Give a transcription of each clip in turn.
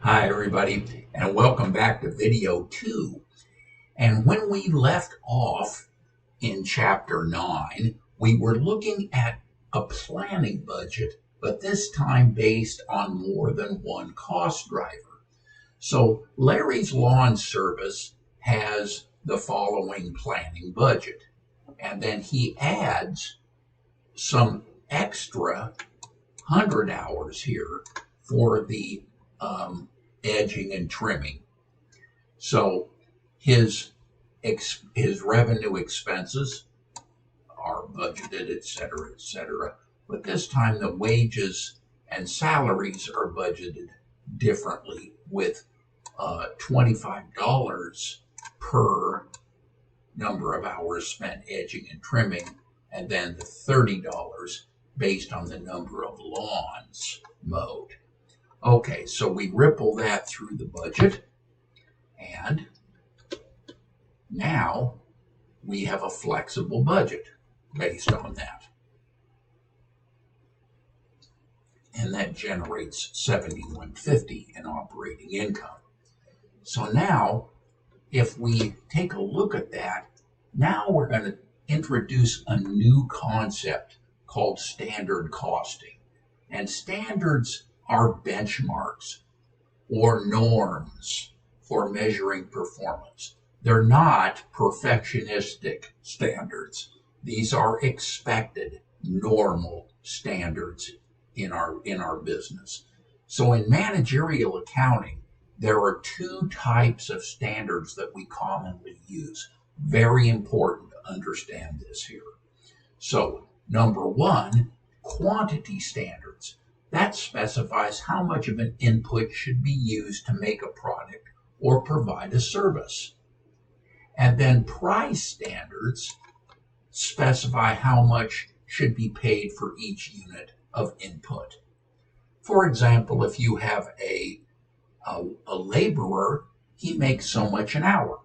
Hi everybody, and welcome back to video 2. And when we left off in chapter 9, we were looking at a planning budget, but this time based on more than one cost driver. So Larry's lawn service has the following planning budget, and then he adds some extra 100 hours here for the edging and trimming. So his revenue expenses are budgeted, etc., etc. But this time the wages and salaries are budgeted differently, with $25 per number of hours spent edging and trimming, and then the $30 based on the number of lawns mowed. Okay, so we ripple that through the budget, and now we have a flexible budget based on that. And that generates $71.50 in operating income. So now, if we take a look at that, now we're going to introduce a new concept called standard costing. And standards are benchmarks or norms for measuring performance. They're not perfectionistic standards. These are expected, normal standards in our business. So in managerial accounting, there are two types of standards that we commonly use. Very important to understand this here. So, number one, quantity standards. That specifies how much of an input should be used to make a product or provide a service. And then price standards specify how much should be paid for each unit of input. For example, if you have a laborer, he makes so much an hour.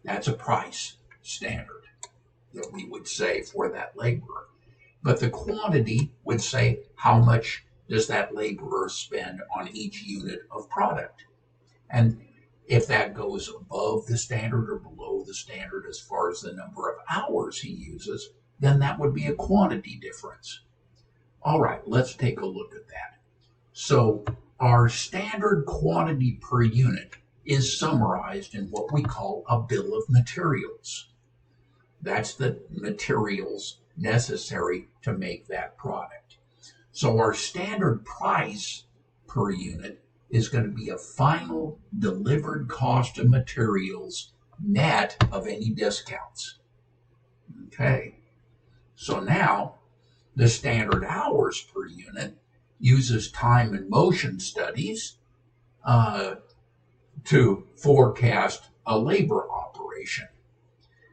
That's a price standard that we would say for that laborer. But the quantity would say how much does that laborer spend on each unit of product. And if that goes above the standard or below the standard as far as the number of hours he uses, then that would be a quantity difference. All right, let's take a look at that. So our standard quantity per unit is summarized in what we call a bill of materials. That's the materials necessary to make that product. So our standard price per unit is going to be a final delivered cost of materials net of any discounts. Okay, so now the standard hours per unit uses time and motion studies to forecast a labor operation.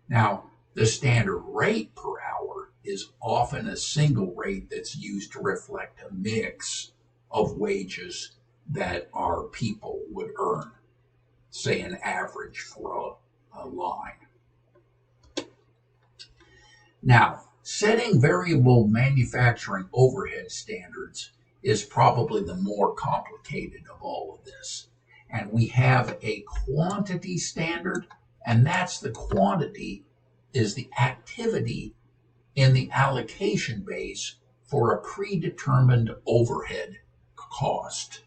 Now, the standard rate per hour is often a single rate that's used to reflect a mix of wages that our people would earn, say an average for a line. Now, setting variable manufacturing overhead standards is probably the more complicated of all of this. And we have a quantity standard, and that's the quantity is the activity in the allocation base for a predetermined overhead cost.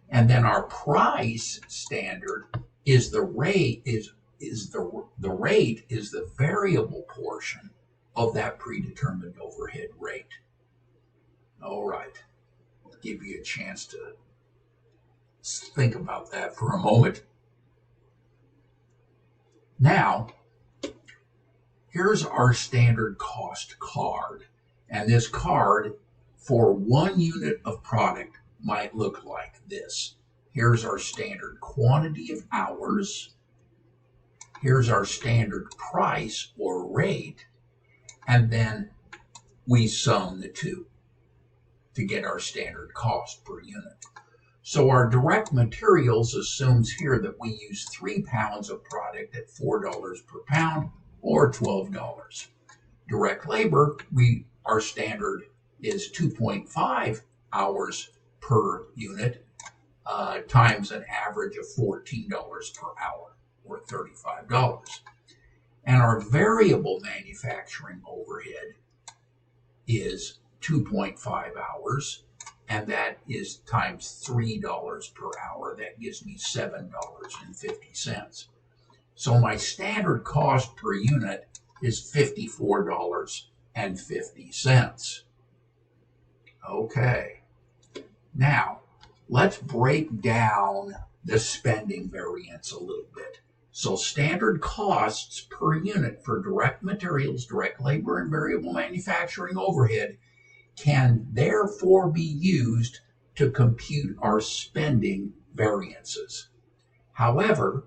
And then our price standard is the rate is the variable portion of that predetermined overhead rate. All right, I'll give you a chance to think about that for a moment. Now, here's our standard cost card. And this card for one unit of product might look like this. Here's our standard quantity of hours. Here's our standard price or rate. And then we sum the two to get our standard cost per unit. So our direct materials assumes here that we use 3 pounds of product at $4 per pound or $12. Direct labor, our standard is 2.5 hours per unit times an average of $14 per hour, or $35. And our variable manufacturing overhead is 2.5 hours, and that is times $3 per hour. That gives me $7.50. So my standard cost per unit is $54.50. Okay. Now, let's break down the spending variance a little bit. So standard costs per unit for direct materials, direct labor, and variable manufacturing overhead can therefore be used to compute our spending variances. However,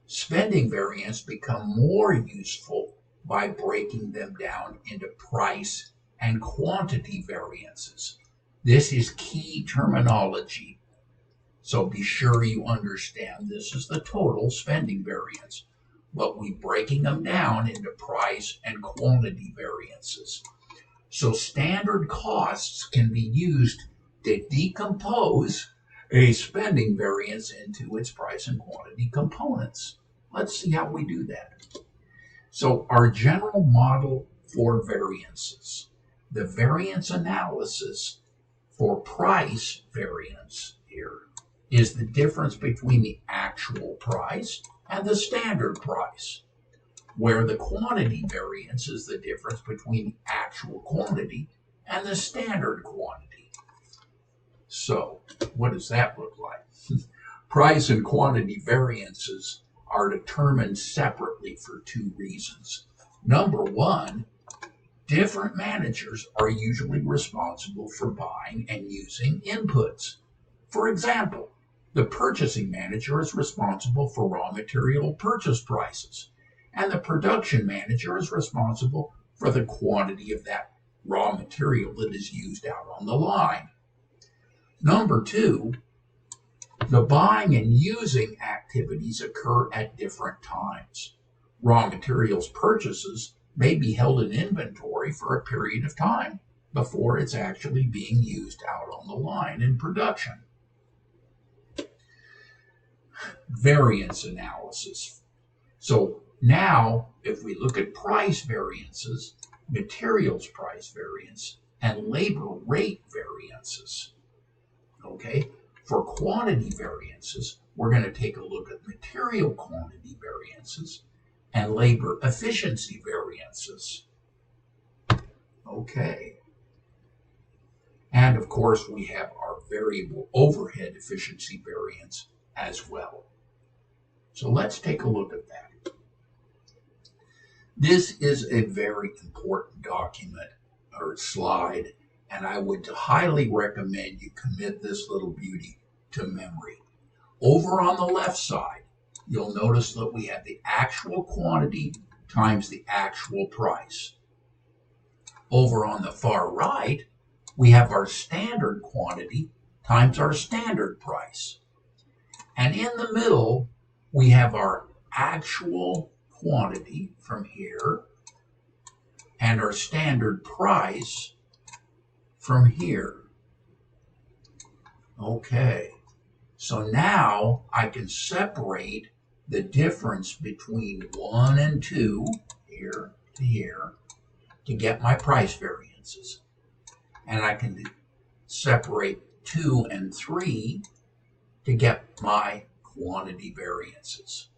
spending variance become more useful by breaking them down into price and quantity variances. This is key terminology, so be sure you understand this is the total spending variance, but we're breaking them down into price and quantity variances. So standard costs can be used to decompose a spending variance into its price and quantity components. Let's see how we do that. So our general model for variances, the variance analysis for price variance here is the difference between the actual price and the standard price, where the quantity variance is the difference between the actual quantity and the standard quantity. So what does that look like? Price and quantity variances are determined separately for two reasons. Number one, different managers are usually responsible for buying and using inputs. For example, the purchasing manager is responsible for raw material purchase prices, and the production manager is responsible for the quantity of that raw material that is used out on the line. Number two, the buying and using activities occur at different times. Raw materials purchases may be held in inventory for a period of time before it's actually being used out on the line in production. Variance analysis. So now, if we look at price variances, materials price variance, and labor rate variances, okay, for quantity variances, we're going to take a look at material quantity variances and labor efficiency variances. Okay. And of course, we have our variable overhead efficiency variance as well. So let's take a look at that. This is a very important document or slide, and I would highly recommend you commit this little beauty to memory. Over on the left side, you'll notice that we have the actual quantity times the actual price. Over on the far right, we have our standard quantity times our standard price. And in the middle, we have our actual quantity from here and our standard price from here. Okay, so now I can separate the difference between 1 and 2, here to here, to get my price variances. And I can separate 2 and 3 to get my quantity variances.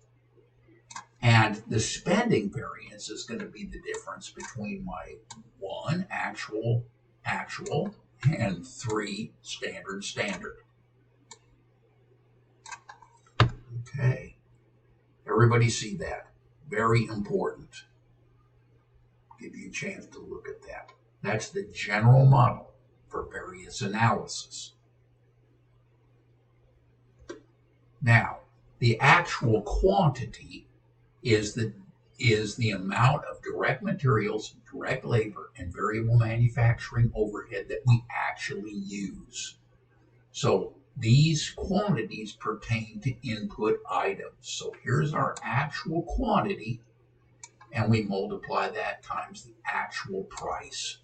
And the spending variance is going to be the difference between my 1 actual, and 3 standard. Okay. Everybody see that? Very important. Give you a chance to look at that. That's the general model for variance analysis. Now, the actual quantity is the amount of direct materials, direct labor, and variable manufacturing overhead that we actually use. So these quantities pertain to input items. So here's our actual quantity, and we multiply that times the actual price.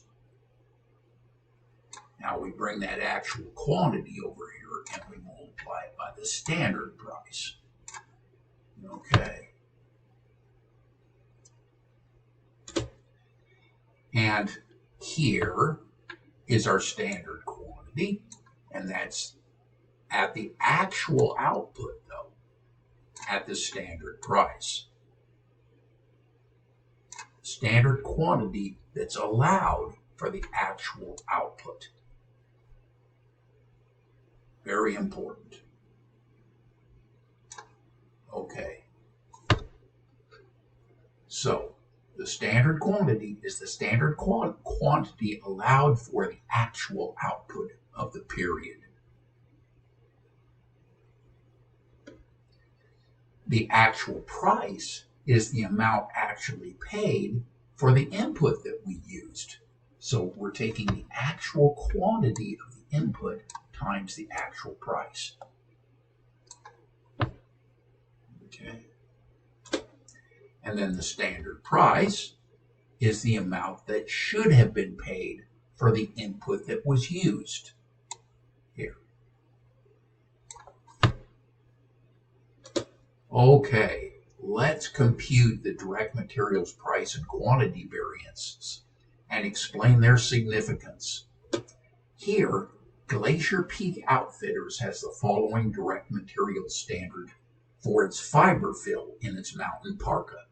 Now we bring that actual quantity over here and we multiply it by the standard price. Okay. And here is our standard quantity, and that's at the actual output, though, at the standard price. Standard quantity that's allowed for the actual output. Very important. Okay. So, the standard quantity is the standard quantity allowed for the actual output of the period. The actual price is the amount actually paid for the input that we used. So we're taking the actual quantity of the input times the actual price. Okay. And then the standard price is the amount that should have been paid for the input that was used. Here. Okay, let's compute the direct materials price and quantity variances and explain their significance. Here, Glacier Peak Outfitters has the following direct materials standard for its fiber fill in its mountain parka.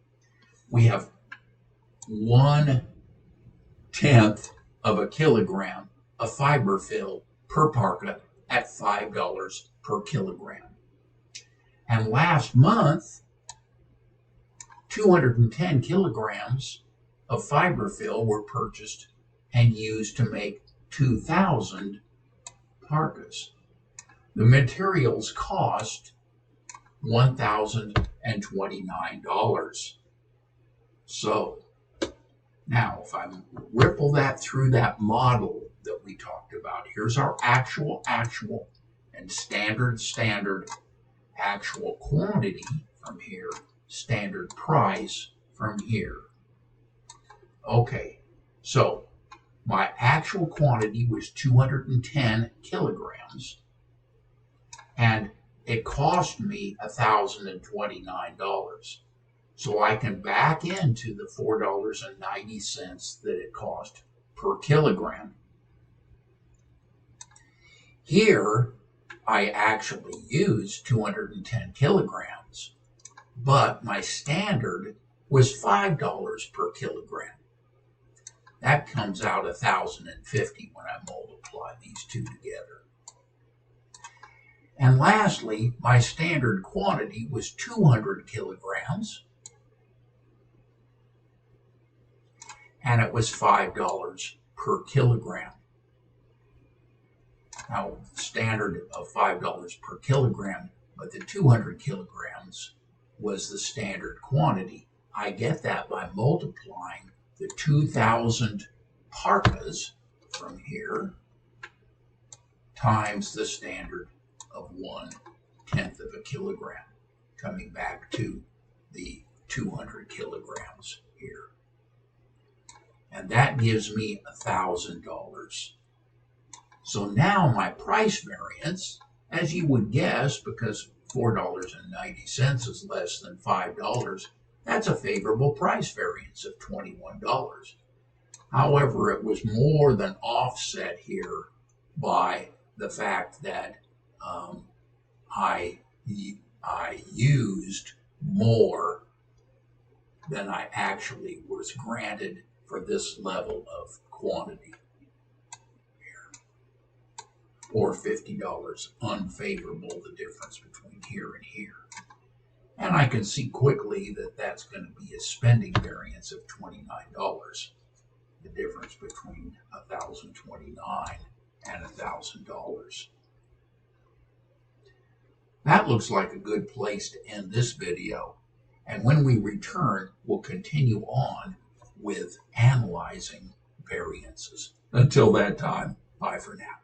We have 1/10 of a kilogram of fiber fill per parka at $5 per kilogram. And last month, 210 kilograms of fiber fill were purchased and used to make 2,000 parkas. The materials cost $1,029. So now if I ripple that through that model that we talked about, here's our actual, and standard, actual quantity from here, standard price from here. Okay, so my actual quantity was 210 kilograms, and it cost me $1,029. So I can back into the $4.90 that it cost per kilogram. Here, I actually used 210 kilograms, but my standard was $5 per kilogram. That comes out $1,050 when I multiply these two together. And lastly, my standard quantity was 200 kilograms, and it was $5 per kilogram. Now, standard of $5 per kilogram, but the 200 kilograms was the standard quantity. I get that by multiplying the 2,000 parkas from here times the standard of 1/10 of a kilogram, coming back to the 200 kilograms here. And that gives me $1,000. So now my price variance, as you would guess, because $4.90 is less than $5, that's a favorable price variance of $21. However, it was more than offset here by the fact that I used more than I actually was granted for this level of quantity here, or $50 unfavorable, the difference between here and here. And I can see quickly that that's going to be a spending variance of $29, the difference between $1,029 and $1,000. That looks like a good place to end this video. And when we return, we'll continue on with analyzing variances. Until that time, bye for now.